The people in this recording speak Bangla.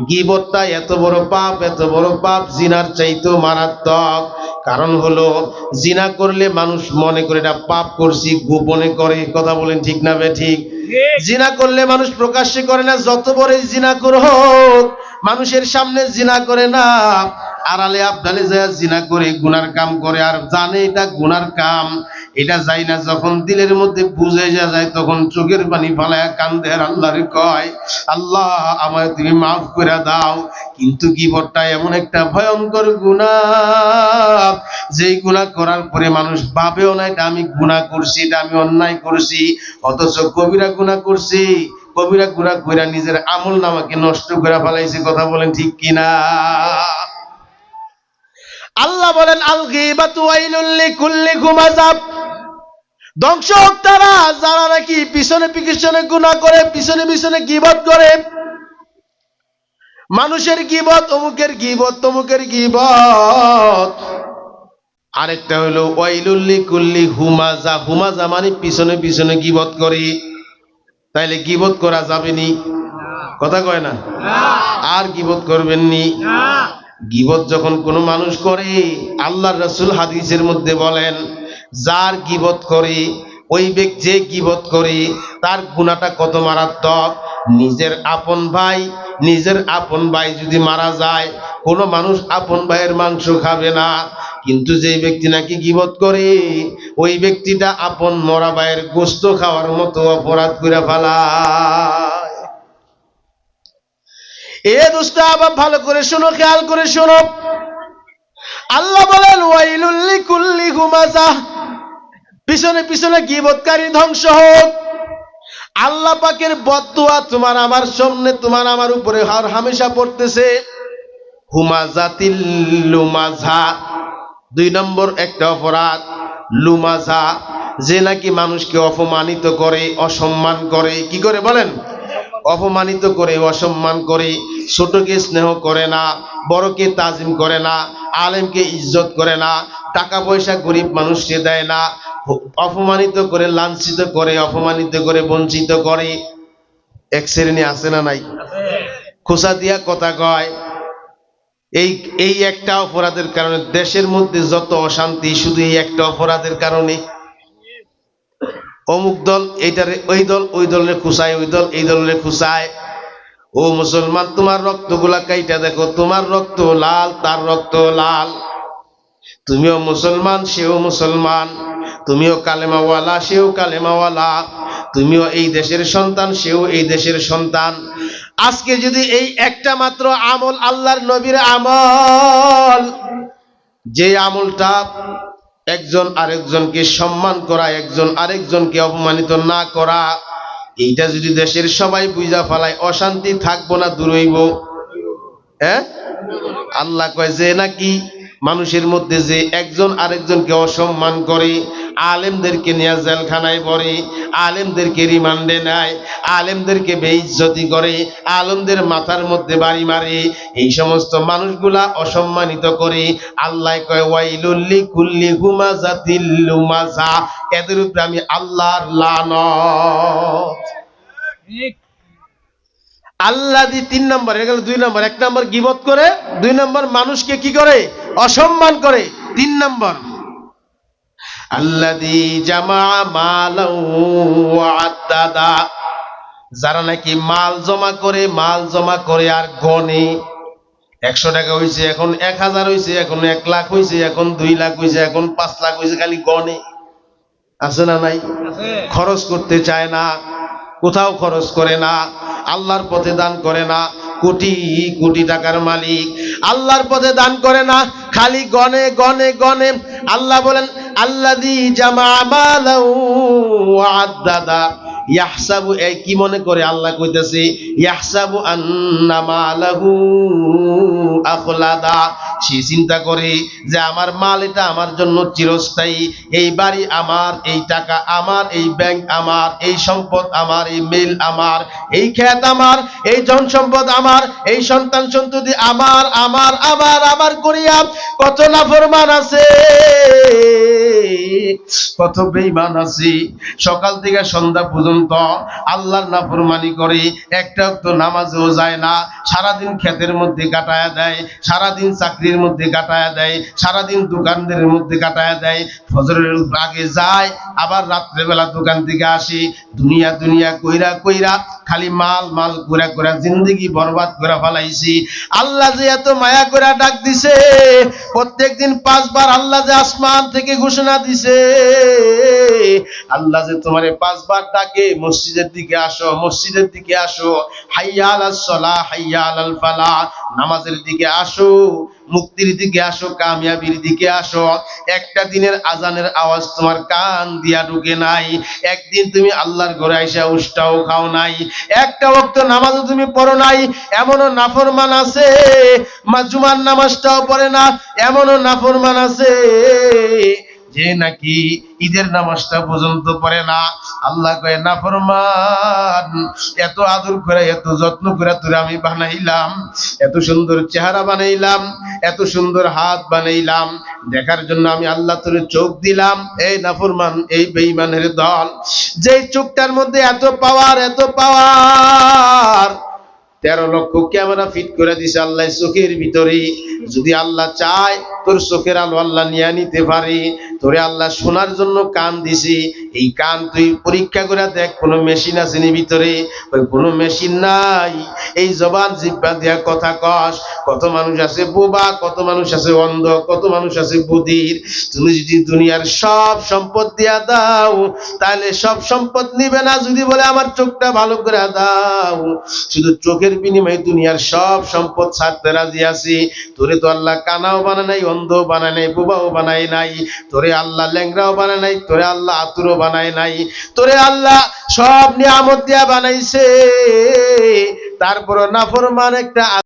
গীবতটা এত বড় পাপ, জিনার চাইতেও মারাত্মক। কারণ হলো জিনা করলে মানুষ মনে করে এটা পাপ করছি, গোপনে করে। কথা বলেন ঠিক না বেঠিক? জিনা করলে মানুষ প্রকাশ্যে করে না, যত বড়ই জিনা করে হোক মানুষের সামনে জিনা করে না, আড়ালে আবডালে যায় জিনা করে, গুনার কাম করে, আর জানে এটা গুনার কাম। এটা যাই না যখন দিলের মধ্যে বুঝে যায়, তখন চোখের পানি ফালায়া কান্দে আর আল্লাহরে কয়, আল্লাহ আমায় তুমি মাফ করে দাও। কিন্তু গীবতটা এমন একটা ভয়ঙ্কর গুনাহ, যেই গুনাহ করার পরে মানুষ ভাবেও না এটা আমি গুনাহ করছি, এটা আমি অন্যায় করছি, অথচ কবিরা গুনাহ করছি। কবিরা গুনাহ কইরা নিজের আমল নামাকে নষ্ট করে ফেলাইছে। কথা বলেন ঠিক কিনা? আল্লাহ বলেন, আল গীবাতু ওয়াইলুল লিকুল্লি হুমাযাব, ধ্বংস হোক তারা যারা নাকি পিছনে পিছনে গুনাহ করে, পিছনে পিছনে গীবত করে। মানুষের গীবত, অমুকের গীবত, তমুকের গীবত। আরেকটা হলো ওয়াইলুল লিকুল্লি হুমাযা, হুমাযা মানে পিছনে পিছনে গীবত করে। তাইলে গীবত করা যাবে নি? কথা কয় না? আর গীবত করবেন নি? গীবত যখন কোনো মানুষ করে, আল্লাহর রাসূল হাদিসের মধ্যে বলেন, যার গীবত করে, ওই ব্যক্তি যে গীবত করে তার গুনাহটা কত মারাত্মক। নিজের আপন ভাই যদি মারা যায়, কোনো মানুষ আপন ভাইয়ের মাংস খাবে না, কিন্তু যে ব্যক্তি নাকি গীবত করে, ওই ব্যক্তিটা আপন মরা ভাইয়ের গোশত খাওয়ার মতো অপরাধ করে ফেলায়। এ দোস্ত, আবার ভালো করে শোনো, খেয়াল করে শোনো। আল্লাহ বলেন, ওয়াইলুল লিকুল্লি হুমাযা, পিছনে পিছনে গীবতকারী ধ্বংস হোক। আল্লাহ পাকের বদদুয়া তোমার আমার সামনে, তোমার আমার উপরে হর হামেশা পড়তেছে। হুমাযাতিল লুমাযা, 2 নম্বর একটা অপরাধ। লুমাযা, যে নাকি মানুষকে অপমানিত করে, অসম্মান করে। কি করে বলেন? অপমানিত করে, অসম্মান করে। ছোটকে স্নেহ করে না, বড়কে তাজিম করে না, আলেমকে ইজ্জত করে না, টাকা পয়সা গরিব মানুষকে দেয় না, অপমানিত করে, লাঞ্ছিত করে, অপমানিত করে, বঞ্চিত করে। এক শ্রেণী আছে না নাই? খোসা দিয়া কথা কয়। এই একটা অপরাধের কারণে দেশের মধ্যে যত অশান্তি, শুধু এই একটা অপরাধের কারণে। অমুক দল এইটারে, ওই দল ওই দলের খুশায়, ওই দল এই দলের খুশায়। ও মুসলমান, তোমার রক্তগুলা কাইটা দেখো, তোমার রক্ত লাল, তার রক্ত লাল। তুমিও মুসলমান, সেও মুসলমান। তুমিও কালেমাওয়ালা, সেও কালেমাওয়ালা। তুমিও এই দেশের সন্তান, সেও এই দেশের সন্তান। আজকে যদি এই একটা মাত্র আমল, আল্লাহর নবীর আমল, যে আমলটা একজন আরেকজনকে সম্মান করা, একজন আরেকজনকে অপমানিত না করা, এইটা যদি দেশের সবাই বুঝা ফেলায়, অশান্তি থাকবো না, দূর হইব? হ্যাঁ? আল্লাহ কয় যে নাকি মানুষের মধ্যে যে একজন আরেকজনকে অসম্মান করে, আলেমদেরকে নিয়ে জেলখানায় পড়ে, আলেমদেরকে রিমান্ডে নেয়, আলেমদেরকে বেইজ্জতি করে, আলেমদের মাথার মধ্যে বাড়ি মারে, এই সমস্ত মানুষগুলা অসম্মানিত করে, আল্লাহ কয় ওয়াইলুল লিকুল্লি হুমাযাতিল লুমাযা, এদের উপরে আমি আল্লাহর লানত। আল্লাহ 3 নম্বর হয়ে গেল। 2 নম্বর, 1 নম্বর গীবত করে, 2 নম্বর মানুষকে কি করে? অসম্মান করে। 3 নম্বর, আল্লাযী জামা মালাউ ওয়া আদ্দাদা, যারা নাকি মাল জমা করে আর গনে। 100 টাকা হইছে, এখন 1000 হইছে, এখন 1 লাখ হইছে, এখন 2 লাখ হইছে, এখন 5 লাখ হইছে, খালি গনে। আছে না নাই? খরচ করতে চায় না, কোথাও খরচ করে না, আল্লাহর পথে দান করে না। কোটি কোটি টাকার মালিক, আল্লাহর পথে দান করে না, খালি গনে গনে গনে। আল্লাহ বলেন, আল্লাযী জামা মালাউ ওয়া আদ্দাদা, ইয়াহসাবু, এই কি মনে করে? আল্লাহ কইতেছে ইয়াহসাবু আন্না মালাহু আখলাদা, সে চিন্তা করে যে আমার মাল এটা আমার জন্য চিরস্থায়ী, এই বাড়ি আমার, এই টাকা আমার, এই ব্যাংক আমার, এই সম্পদ আমার, এই মিল আমার, এই ক্ষেত আমার, এই জন সম্পদ আমার, এই সন্তান সন্ততি আমার আমার আমার আমার করিয়া কত নাফরমান আছে, কত বেঈমান আছে, সকাল থেকে সন্ধ্যা পর্যন্ত আল্লাহর নাফরমানি করে, একটা ওয়াক্ত নামাজও যায় না, সারাদিন ক্ষেতের মধ্যে কাটায়া দেয়, সারাদিন চাকরির মধ্যে কাটায়া দেয়, সারাদিন দোকানদের মধ্যে কাটায়া দেয়, ফজরের আগে যায়, আবার রাত্রেবেলা দোকান থেকে আসে, দুনিয়া দুনিয়া কইরা কইরা খালি মাল মাল কইরা কইরা জিন্দেগি বরবাদ করে ফেলাইছি। আল্লাহ যে এত মায়া করে ডাক দিছে, প্রত্যেকদিন 5 বার আল্লাহ যে আসমান থেকে ঘোষণা দিছে, আল্লাহ যে তোমারে 5 বার ডাকে, মসজিদের দিকে আসো, মসজিদের দিকে আসো, হাইয়া আলাস সালাহ, হাইয়া আলাল ফালাহ, নামাজের দিকে আসো, মুক্তির দিকে আসো, কামিয়াবির দিকে আসো। একটা দিনের আজানের আওয়াজ তোমার কান দিয়া ঢুকে নাই, একদিন তুমি আল্লাহর ঘরে আইসা উষ্টাও খাও নাই, একটা ওয়াক্ত নামাজও তুমি পড়ো নাই, এমনও নাফরমান আছে, জুমার নামাজটাও পড়ে না, এমনও নাফরমান আছে যে নাকি ঈদের নামাজটা পর্যন্ত পড়ে না। আল্লাহ কয় নাফরমান, এত আদর করে এত যত্ন করে তোরে আমি বানাইলাম, এত সুন্দর চেহারা বানাইলাম, এত সুন্দর হাত বানাইলাম, দেখার জন্য আমি আল্লাহ তোরে চোখ দিলাম। এই নাফরমান, এই বেঈমানের দল, যেই চোখটার মধ্যে এত পাওয়ার, এত পাওয়ার, 13 লক্ষ ক্যামেরা ফিট করে দিছে আল্লাহ চোখের ভিতরে। যদি আল্লাহ চায় তোর চোখের আলো আল্লাহ নিয়ে নিতে পারে। তোরে আল্লাহ শোনার জন্য কান দিছি, এই কান তুই পরীক্ষা করে দেখ, কোনো মেশিন আছে নি ভিতরে? ওই কোনো মেশিন নাই। এই জবান জিহ্বা দিয়া কথা কস। কত মানুষ আছে বোবা, কত মানুষ আছে অন্ধ, কত মানুষ আছে বধির। তুমি যদি দুনিয়ার সব সম্পদ দিয়া দাও, তাহলে সব সম্পদ নিবে না। যদি বলে আমার চোখটা ভালো করে দাও, শুধু চোখের বিনিময়ে দুনিয়ার সব সম্পদ ছাড়তে রাজি আছি। তোরে তো আল্লাহ কানাও বানায় নাই, অন্ধও বানায় নাই, বোবাও বানায় নাই, তোরে আল্লাহ ল্যাংরাও বানায় নাই, তোরে আল্লাহ আতুরও বানায় নাই, তোরে আল্লাহ সব নিয়ামত দিয়া বানাইছে। তারপর নাফরমান একটা